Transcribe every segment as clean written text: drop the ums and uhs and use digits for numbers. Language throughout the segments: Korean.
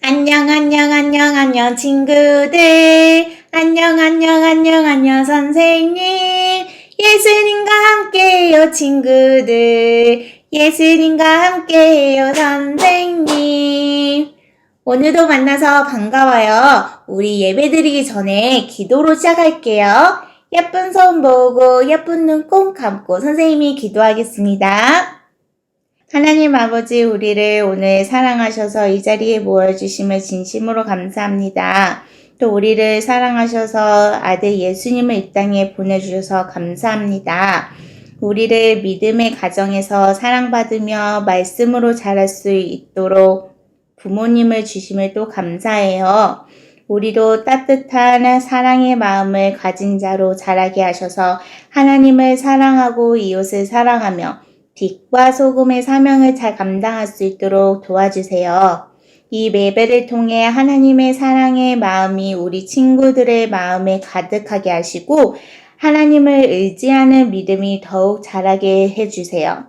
안녕, 안녕, 안녕, 안녕, 친구들. 안녕, 안녕, 안녕, 안녕, 선생님. 예수님과 함께해요, 친구들. 예수님과 함께해요, 선생님. 오늘도 만나서 반가워요. 우리 예배드리기 전에 기도로 시작할게요. 예쁜 손 모으고 예쁜 눈 꼭 감고 선생님이 기도하겠습니다. 하나님 아버지, 우리를 오늘 사랑하셔서 이 자리에 모여주심을 진심으로 감사합니다. 또 우리를 사랑하셔서 아들 예수님을 이 땅에 보내주셔서 감사합니다. 우리를 믿음의 가정에서 사랑받으며 말씀으로 자랄 수 있도록 부모님을 주심을 또 감사해요. 우리도 따뜻한 사랑의 마음을 가진 자로 자라게 하셔서 하나님을 사랑하고 이웃을 사랑하며 빛과 소금의 사명을 잘 감당할 수 있도록 도와주세요. 이 예배를 통해 하나님의 사랑의 마음이 우리 친구들의 마음에 가득하게 하시고 하나님을 의지하는 믿음이 더욱 자라게 해주세요.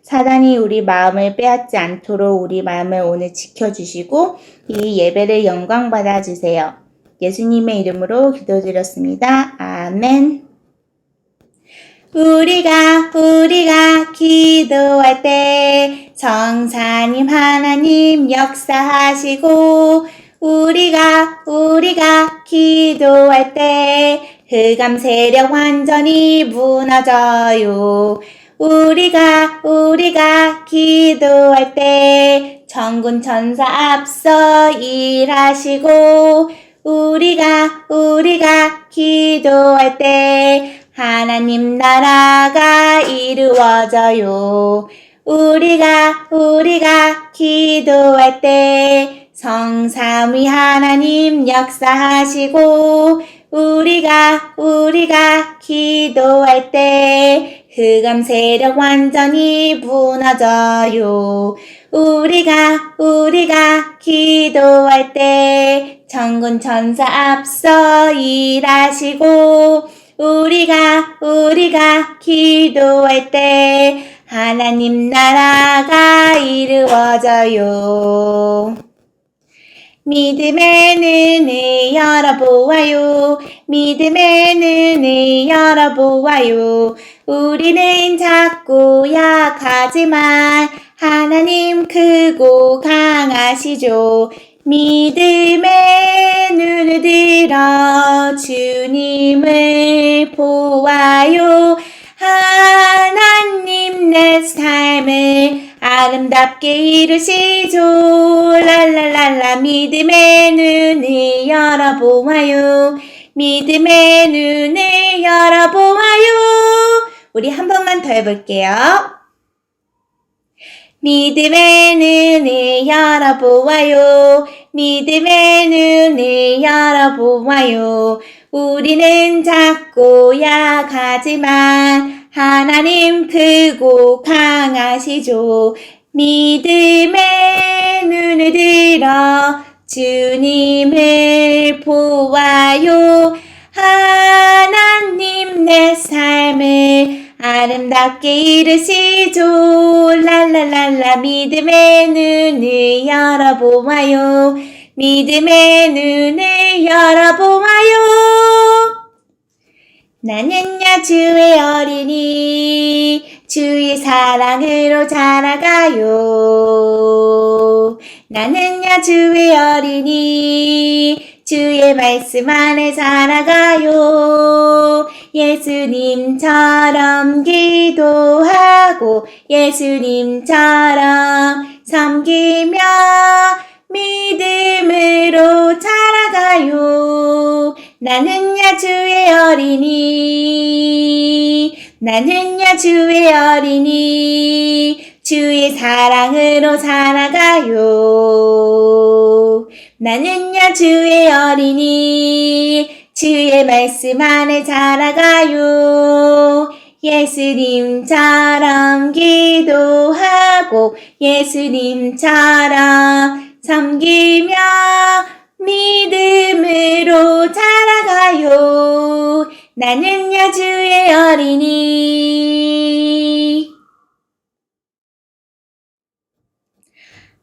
사단이 우리 마음을 빼앗지 않도록 우리 마음을 오늘 지켜주시고 이 예배를 영광 받아주세요. 예수님의 이름으로 기도드렸습니다. 아멘. 우리가 기도할 때 성사님 하나님 역사하시고 우리가 기도할 때 흑암 세력 완전히 무너져요. 우리가 기도할 때 천군 천사 앞서 일하시고 우리가 기도할 때 하나님 나라가 이루어져요. 우리가 기도할 때 성삼위 하나님 역사하시고 우리가 기도할 때 흑암 세력 완전히 무너져요. 우리가 기도할 때 천군 천사 앞서 일하시고 우리가 기도할 때 하나님 나라가 이루어져요. 믿음의 눈을 열어보아요. 믿음의 눈을 열어보아요. 우리는 작고 약하지만 하나님 크고 강하시죠. 믿음의 눈을 들어 주님을 보아요. 하나님 내 삶을 아름답게 이루시죠. 랄랄랄라. 믿음의 눈을 열어보아요. 믿음의 눈을 열어보아요. 우리 한 번만 더 해볼게요. 믿음의 눈을 열어보아요. 믿음의 눈을 열어보아요. 우리는 작고 약하지만 하나님 크고 강하시죠. 믿음의 눈을 들어 주님을 보아요. 하나님 내 삶을 아름답게 이루시죠. 랄랄랄라. 믿음의 눈을 열어보아요. 믿음의 눈을 열어보아요. 나는야 주의 어린이 주의 사랑으로 자라가요. 나는야 주의 어린이 주의 말씀 안에 자라가요. 예수님처럼 기도하고 예수님처럼 섬기며 믿음으로 자라가요. 나는야 주의 어린이 나는야 주의 어린이 주의 사랑으로 자라가요. 나는야 주의 어린이 주의 말씀 안에 자라가요. 예수님처럼 기도하고 예수님처럼 섬기며 믿음으로 자라가요. 나는야 주의 어린이.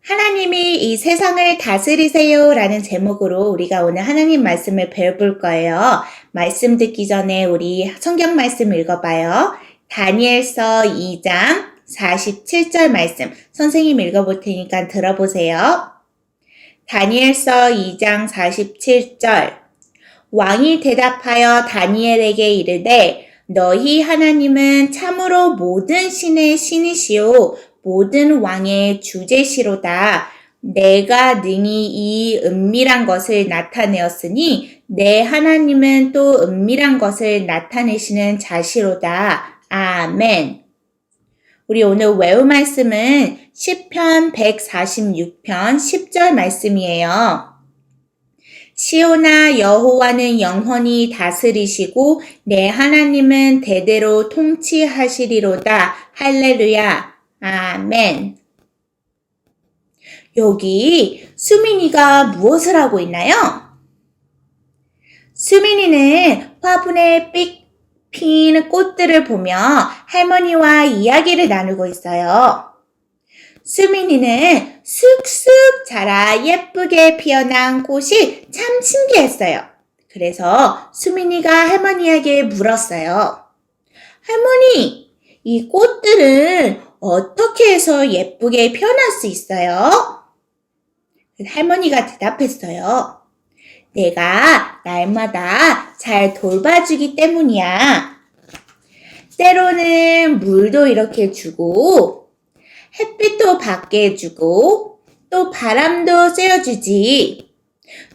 하나님이 이 세상을 다스리세요 라는 제목으로 우리가 오늘 하나님 말씀을 배워볼 거예요. 말씀 듣기 전에 우리 성경 말씀 읽어봐요. 다니엘서 2장 47절 말씀. 선생님 읽어볼 테니까 들어보세요. 다니엘서 2장 47절. 왕이 대답하여 다니엘에게 이르되 너희 하나님은 참으로 모든 신의 신이시오 모든 왕의 주제시로다. 내가 능히 이 은밀한 것을 나타내었으니 내 하나님은 또 은밀한 것을 나타내시는 자시로다. 아멘. 우리 오늘 외울 말씀은 시편 146편 10절 말씀이에요. 시온아 여호와는 영원히 다스리시고 내 하나님은 대대로 통치하시리로다. 할렐루야. 아멘. 여기 수민이가 무엇을 하고 있나요? 수민이는 화분에 삑 핀 꽃들을 보며 할머니와 이야기를 나누고 있어요. 수민이는 쑥쑥 자라 예쁘게 피어난 꽃이 참 신기했어요. 그래서 수민이가 할머니에게 물었어요. 할머니, 이 꽃들은 어떻게 해서 예쁘게 피어날 수 있어요? 할머니가 대답했어요. 내가 날마다 잘 돌봐주기 때문이야. 때로는 물도 이렇게 주고 햇빛도 받게 해주고 또 바람도 쐬어주지.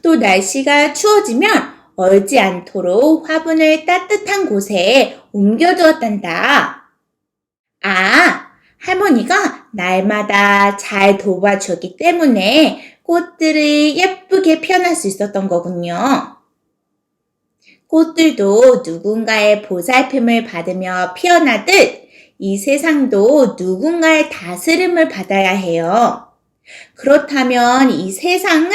또 날씨가 추워지면 얼지 않도록 화분을 따뜻한 곳에 옮겨두었단다. 아, 할머니가 날마다 잘 돌봐주었기 때문에 꽃들이 예쁘게 피어날 수 있었던 거군요. 꽃들도 누군가의 보살핌을 받으며 피어나듯 이 세상도 누군가의 다스림을 받아야 해요. 그렇다면 이 세상을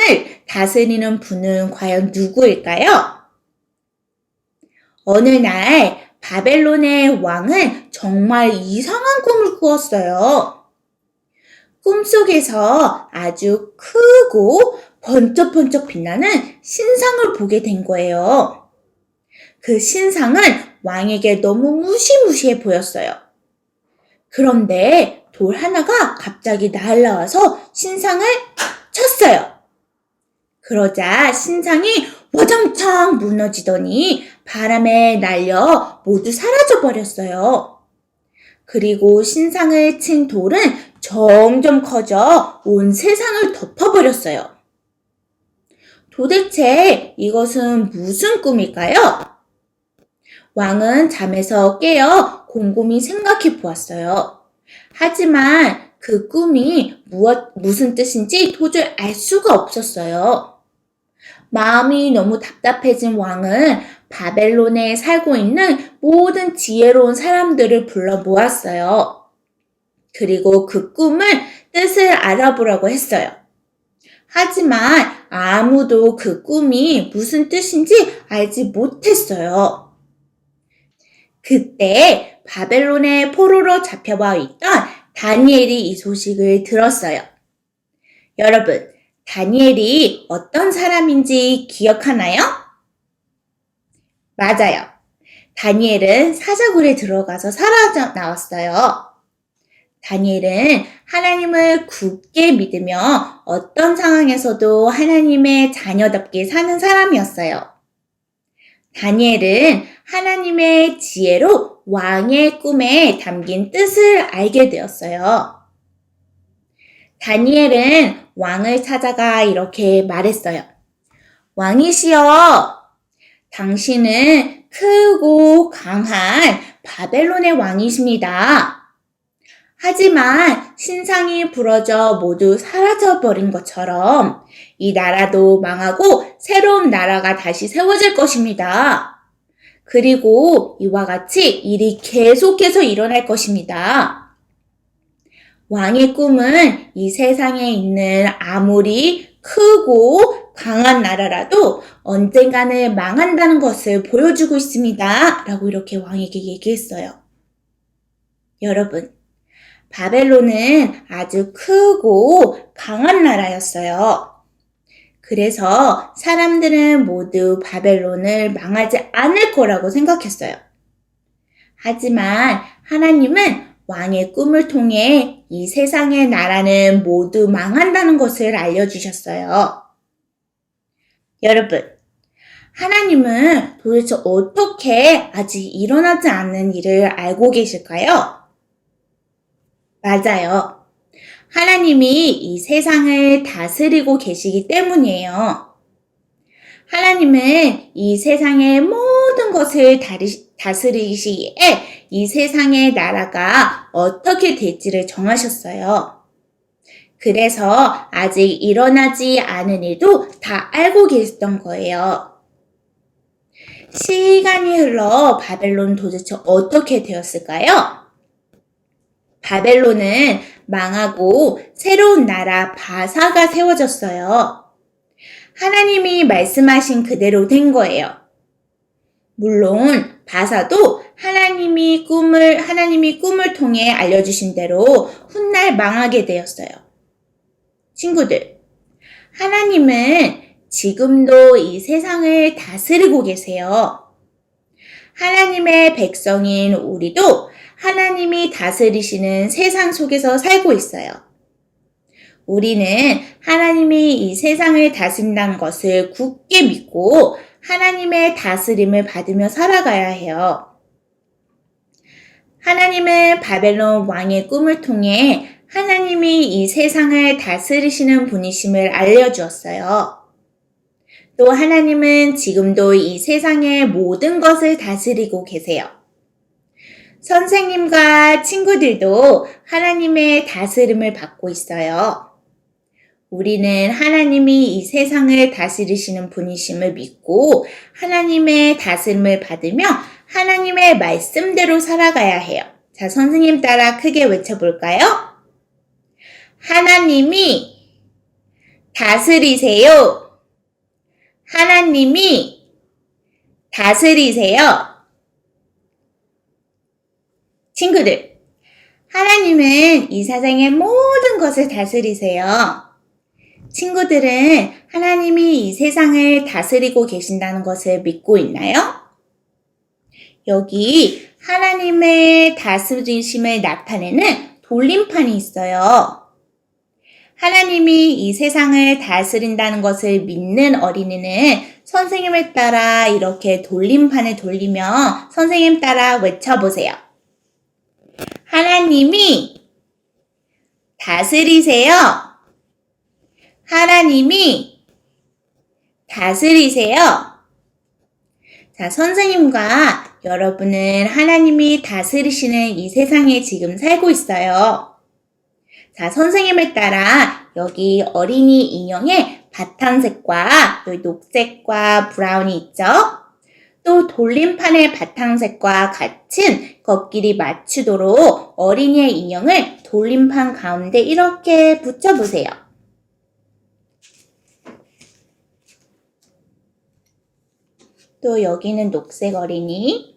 다스리는 분은 과연 누구일까요? 어느 날 바벨론의 왕은 정말 이상한 꿈을 꾸었어요. 꿈속에서 아주 크고 번쩍번쩍 빛나는 신상을 보게 된 거예요. 그 신상은 왕에게 너무 무시무시해 보였어요. 그런데 돌 하나가 갑자기 날아와서 신상을 쳤어요. 그러자 신상이 와장창 무너지더니 바람에 날려 모두 사라져 버렸어요. 그리고 신상을 친 돌은 점점 커져 온 세상을 덮어버렸어요. 도대체 이것은 무슨 꿈일까요? 왕은 잠에서 깨어 곰곰이 생각해 보았어요. 하지만 그 꿈이 무슨 뜻인지 도저히 알 수가 없었어요. 마음이 너무 답답해진 왕은 바벨론에 살고 있는 모든 지혜로운 사람들을 불러 모았어요. 그리고 그 꿈을 뜻을 알아보라고 했어요. 하지만 아무도 그 꿈이 무슨 뜻인지 알지 못했어요. 그때 바벨론의 포로로 잡혀와 있던 다니엘이 이 소식을 들었어요. 여러분, 다니엘이 어떤 사람인지 기억하나요? 맞아요. 다니엘은 사자굴에 들어가서 살아 나왔어요. 다니엘은 하나님을 굳게 믿으며 어떤 상황에서도 하나님의 자녀답게 사는 사람이었어요. 다니엘은 하나님의 지혜로 왕의 꿈에 담긴 뜻을 알게 되었어요. 다니엘은 왕을 찾아가 이렇게 말했어요. 왕이시여, 당신은 크고 강한 바벨론의 왕이십니다. 하지만 신상이 부러져 모두 사라져버린 것처럼 이 나라도 망하고 새로운 나라가 다시 세워질 것입니다. 그리고 이와 같이 일이 계속해서 일어날 것입니다. 왕의 꿈은 이 세상에 있는 아무리 크고 강한 나라라도 언젠가는 망한다는 것을 보여주고 있습니다. 라고 이렇게 왕에게 얘기했어요. 여러분, 바벨론은 아주 크고 강한 나라였어요. 그래서 사람들은 모두 바벨론을 망하지 않을 거라고 생각했어요. 하지만 하나님은 왕의 꿈을 통해 이 세상의 나라는 모두 망한다는 것을 알려주셨어요. 여러분, 하나님은 도대체 어떻게 아직 일어나지 않는 일을 알고 계실까요? 맞아요. 하나님이 이 세상을 다스리고 계시기 때문이에요. 하나님은 이 세상의 모든 것을 다스리시기에 이 세상의 나라가 어떻게 될지를 정하셨어요. 그래서 아직 일어나지 않은 일도 다 알고 계셨던 거예요. 시간이 흘러 바벨론은 도대체 어떻게 되었을까요? 바벨론은 망하고 새로운 나라 바사가 세워졌어요. 하나님이 말씀하신 그대로 된 거예요. 물론 바사도 하나님이 꿈을 통해 알려주신 대로 훗날 망하게 되었어요. 친구들, 하나님은 지금도 이 세상을 다스리고 계세요. 하나님의 백성인 우리도 하나님이 다스리시는 세상 속에서 살고 있어요. 우리는 하나님이 이 세상을 다스린다는 것을 굳게 믿고 하나님의 다스림을 받으며 살아가야 해요. 하나님은 바벨론 왕의 꿈을 통해 하나님이 이 세상을 다스리시는 분이심을 알려주었어요. 또 하나님은 지금도 이 세상의 모든 것을 다스리고 계세요. 선생님과 친구들도 하나님의 다스림을 받고 있어요. 우리는 하나님이 이 세상을 다스리시는 분이심을 믿고 하나님의 다스림을 받으며 하나님의 말씀대로 살아가야 해요. 자, 선생님 따라 크게 외쳐볼까요? 하나님이 다스리세요. 하나님이 다스리세요. 친구들, 하나님은 이 세상의 모든 것을 다스리세요. 친구들은 하나님이 이 세상을 다스리고 계신다는 것을 믿고 있나요? 여기 하나님의 다스리심을 나타내는 돌림판이 있어요. 하나님이 이 세상을 다스린다는 것을 믿는 어린이는 선생님을 따라 이렇게 돌림판을 돌리며 선생님 따라 외쳐보세요. 하나님이 다스리세요. 하나님이 다스리세요. 자, 선생님과 여러분은 하나님이 다스리시는 이 세상에 지금 살고 있어요. 자, 선생님을 따라 여기 어린이 인형에 바탕색과 여기 녹색과 브라운이 있죠? 또 돌림판의 바탕색과 같은 겉길이 맞추도록 어린이의 인형을 돌림판 가운데 이렇게 붙여보세요. 또 여기는 녹색 어린이.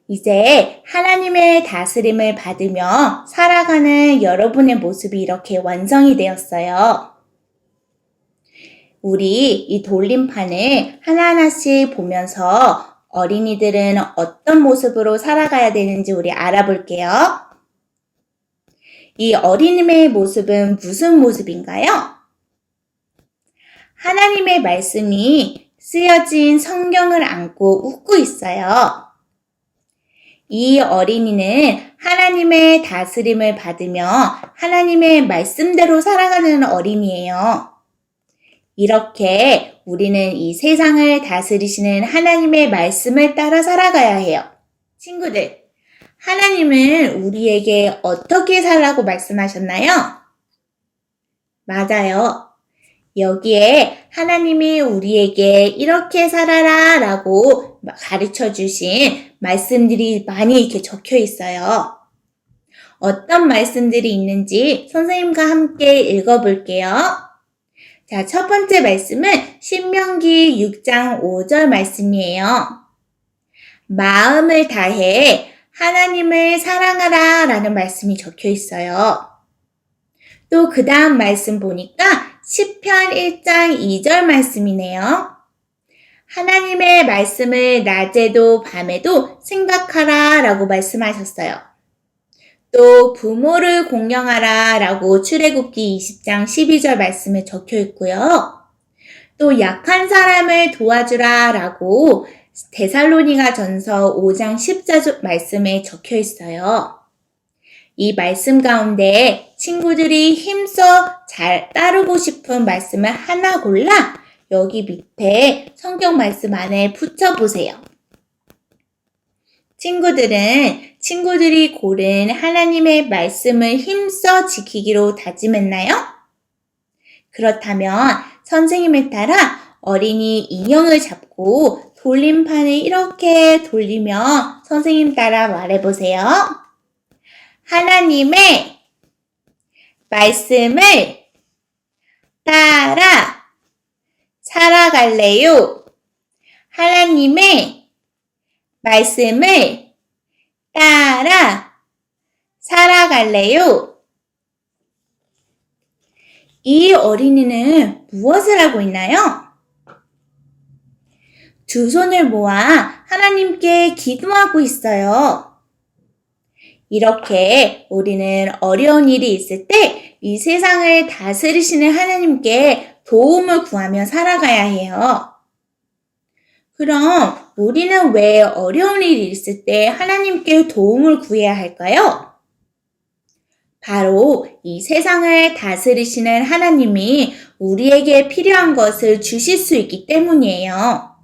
이제 하나님의 다스림을 받으며 살아가는 여러분의 모습이 이렇게 완성이 되었어요. 우리 이 돌림판을 하나하나씩 보면서 어린이들은 어떤 모습으로 살아가야 되는지 우리 알아볼게요. 이 어린이의 모습은 무슨 모습인가요? 하나님의 말씀이 쓰여진 성경을 안고 웃고 있어요. 이 어린이는 하나님의 다스림을 받으며 하나님의 말씀대로 살아가는 어린이에요. 이렇게 우리는 이 세상을 다스리시는 하나님의 말씀을 따라 살아가야 해요. 친구들, 하나님은 우리에게 어떻게 살라고 말씀하셨나요? 맞아요. 여기에 하나님이 우리에게 이렇게 살아라 라고 가르쳐 주신 말씀들이 많이 이렇게 적혀 있어요. 어떤 말씀들이 있는지 선생님과 함께 읽어볼게요. 자, 첫 번째 말씀은 신명기 6장 5절 말씀이에요. 마음을 다해 하나님을 사랑하라 라는 말씀이 적혀 있어요. 또 그 다음 말씀 보니까 시편 1장 2절 말씀이네요. 하나님의 말씀을 낮에도 밤에도 생각하라 라고 말씀하셨어요. 또 부모를 공경하라 라고 출애굽기 20장 12절 말씀에 적혀 있고요. 또 약한 사람을 도와주라 라고 데살로니가 전서 5장 10절 말씀에 적혀 있어요. 이 말씀 가운데 친구들이 힘써 잘 따르고 싶은 말씀을 하나 골라 여기 밑에 성경 말씀 안에 붙여보세요. 친구들이 고른 하나님의 말씀을 힘써 지키기로 다짐했나요? 그렇다면 선생님에 따라 어린이 인형을 잡고 돌림판을 이렇게 돌리며 선생님 따라 말해보세요. 하나님의 말씀을 따라 살아갈래요. 하나님의 말씀을 따라 살아갈래요. 이 어린이는 무엇을 하고 있나요? 두 손을 모아 하나님께 기도하고 있어요. 이렇게 우리는 어려운 일이 있을 때 이 세상을 다스리시는 하나님께 도움을 구하며 살아가야 해요. 그럼 우리는 왜 어려운 일이 있을 때 하나님께 도움을 구해야 할까요? 바로 이 세상을 다스리시는 하나님이 우리에게 필요한 것을 주실 수 있기 때문이에요.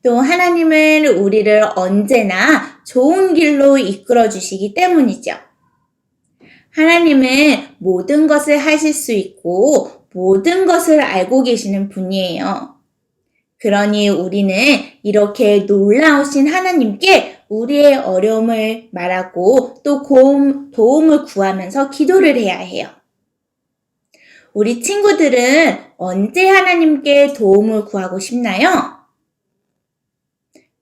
또 하나님은 우리를 언제나 좋은 길로 이끌어 주시기 때문이죠. 하나님은 모든 것을 하실 수 있고 모든 것을 알고 계시는 분이에요. 그러니 우리는 이렇게 놀라우신 하나님께 우리의 어려움을 말하고 또 도움을 구하면서 기도를 해야 해요. 우리 친구들은 언제 하나님께 도움을 구하고 싶나요?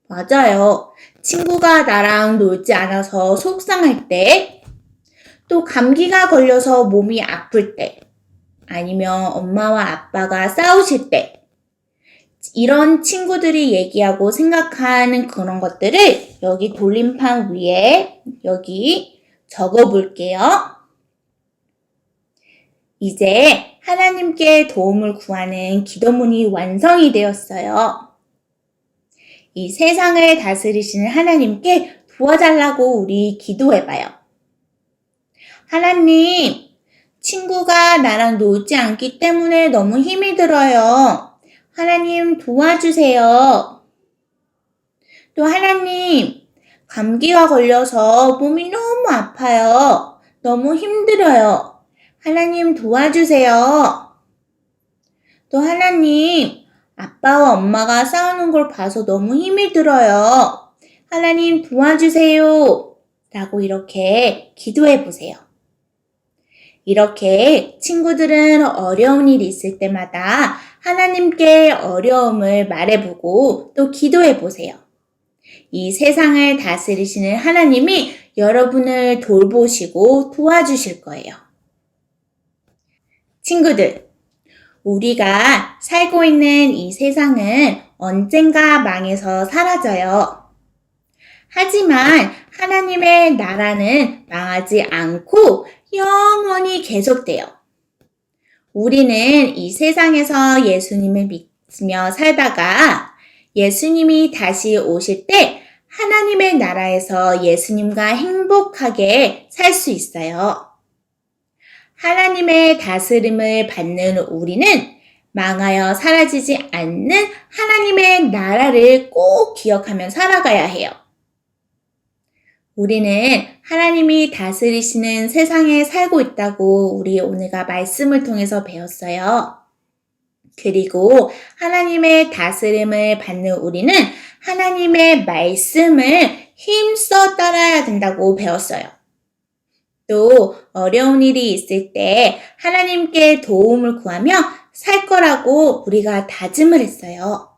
맞아요. 친구가 나랑 놀지 않아서 속상할 때, 또 감기가 걸려서 몸이 아플 때, 아니면 엄마와 아빠가 싸우실 때, 이런 친구들이 얘기하고 생각하는 그런 것들을 여기 돌림판 위에 여기 적어 볼게요. 이제 하나님께 도움을 구하는 기도문이 완성이 되었어요. 이 세상을 다스리시는 하나님께 도와달라고 우리 기도해봐요. 하나님, 친구가 나랑 놀지 않기 때문에 너무 힘이 들어요. 하나님 도와주세요. 또 하나님, 감기가 걸려서 몸이 너무 아파요. 너무 힘들어요. 하나님 도와주세요. 또 하나님, 아빠와 엄마가 싸우는 걸 봐서 너무 힘이 들어요. 하나님 도와주세요. 라고 이렇게 기도해 보세요. 이렇게 친구들은 어려운 일이 있을 때마다 하나님께 어려움을 말해보고 또 기도해 보세요. 이 세상을 다스리시는 하나님이 여러분을 돌보시고 도와주실 거예요. 친구들, 우리가 살고 있는 이 세상은 언젠가 망해서 사라져요. 하지만 하나님의 나라는 망하지 않고 영원히 계속돼요. 우리는 이 세상에서 예수님을 믿으며 살다가 예수님이 다시 오실 때 하나님의 나라에서 예수님과 행복하게 살 수 있어요. 하나님의 다스림을 받는 우리는 망하여 사라지지 않는 하나님의 나라를 꼭 기억하며 살아가야 해요. 우리는 하나님이 다스리시는 세상에 살고 있다고 우리 오늘과 말씀을 통해서 배웠어요. 그리고 하나님의 다스림을 받는 우리는 하나님의 말씀을 힘써 따라야 된다고 배웠어요. 또 어려운 일이 있을 때 하나님께 도움을 구하며 살 거라고 우리가 다짐을 했어요.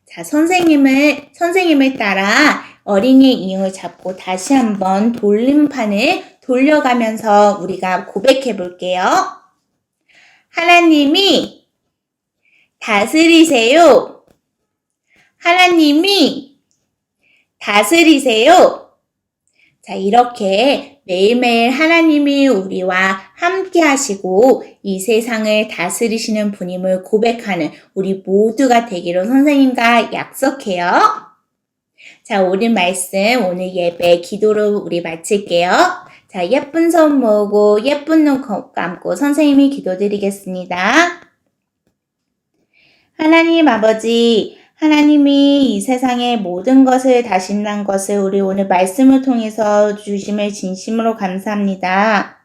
자, 선생님을 따라 어린이 인형을 잡고 다시 한번 돌림판을 돌려가면서 우리가 고백해 볼게요. 하나님이 다스리세요. 하나님이 다스리세요. 자, 이렇게 매일매일 하나님이 우리와 함께 하시고 이 세상을 다스리시는 분임을 고백하는 우리 모두가 되기로 선생님과 약속해요. 자, 오늘 말씀, 오늘 예배 기도로 우리 마칠게요. 자, 예쁜 손 모으고 예쁜 눈 감고 선생님이 기도드리겠습니다. 하나님 아버지, 하나님이 이 세상의 모든 것을 다신난 것을 우리 오늘 말씀을 통해서 주심을 진심으로 감사합니다.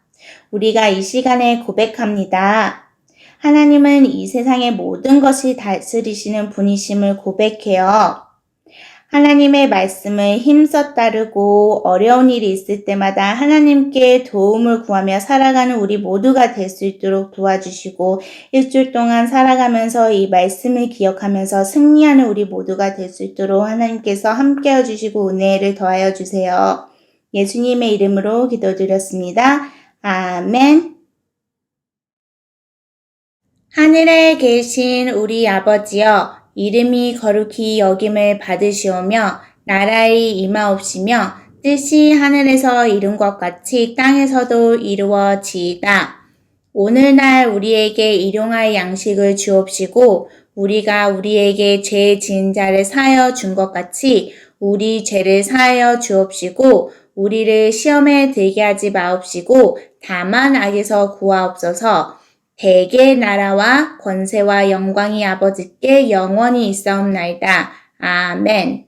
우리가 이 시간에 고백합니다. 하나님은 이 세상의 모든 것을 다스리시는 분이심을 고백해요. 하나님의 말씀을 힘써 따르고 어려운 일이 있을 때마다 하나님께 도움을 구하며 살아가는 우리 모두가 될 수 있도록 도와주시고 일주일 동안 살아가면서 이 말씀을 기억하면서 승리하는 우리 모두가 될 수 있도록 하나님께서 함께해 주시고 은혜를 더하여 주세요. 예수님의 이름으로 기도드렸습니다. 아멘. 하늘에 계신 우리 아버지여, 이름이 거룩히 여김을 받으시오며 나라의 임하옵시며 뜻이 하늘에서 이룬 것 같이 땅에서도 이루어지이다. 오늘날 우리에게 일용할 양식을 주옵시고 우리가 우리에게 죄 지은 자를 사하여 준 것 같이 우리 죄를 사하여 주옵시고 우리를 시험에 들게 하지 마옵시고 다만 악에서 구하옵소서. 대개 나라와 권세와 영광이 아버지께 영원히 있사옵나이다. 아멘.